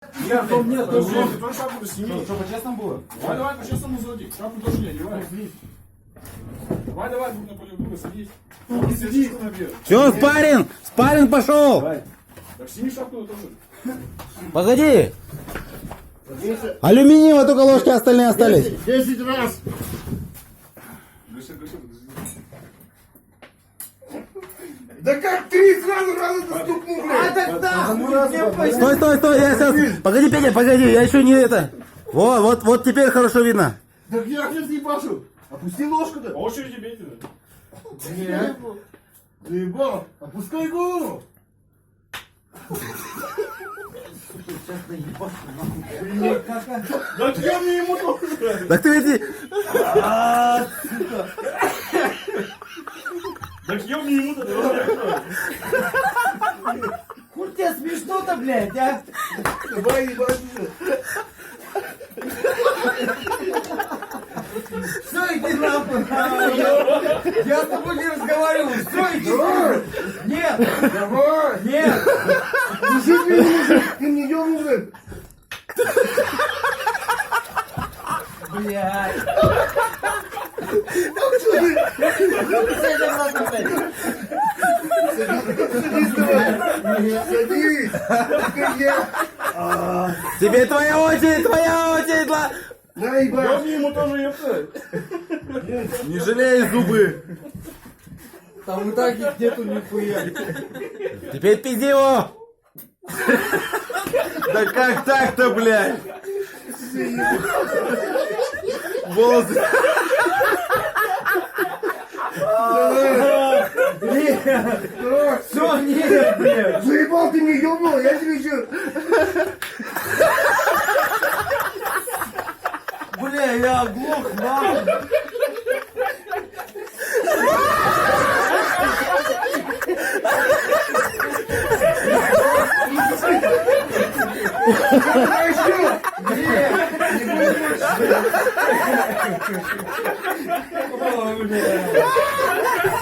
Нет, там нет, Ты тоже нет. тоже шапку сними. Что, по-честному было? Давай, по-честному заводи. Шапку тоже не одевай. Давай, друг на поле друга, садись. Не сиди. Все, спарринг! Спарринг пошел! Давай. Так сними шапку тоже. Погоди! Алюминиевая только ложки, остальные остались. 10 раз. Дыши. Да как 3 сразу доступну, блядь. Стой, я сейчас... Погоди, Петя, погоди, я еще не это... Вот теперь хорошо видно. Так я сейчас ебашу. Опусти ложку-то. По очереди бейте. Нет. Ты ебал. Опускай голову. Да я мне ему тоже. Так ты ведь... Так я мне ему тоже. Хуй тебе смешно-то, блядь, а? Давай ебать. Все, иди нахуй. Я с тобой не разговариваю. Все, иди нахуй. Нет, Давай. нет. Мужик не нужен. Ты мне ебнул, блядь. Блядь. Садись давай. Садись. Как я. Теперь твоя очередь, На Я ебать. мне ему тоже епта. Не жалей зубы. Там и так их нету нихуя. Теперь пизди его. Да как так-то, блядь? Волосы. Все, нет, блядь. Заебал ты мне ебнул. Я тебе еще. Бля, я оглох, нахуй. Давай еще. О, бля.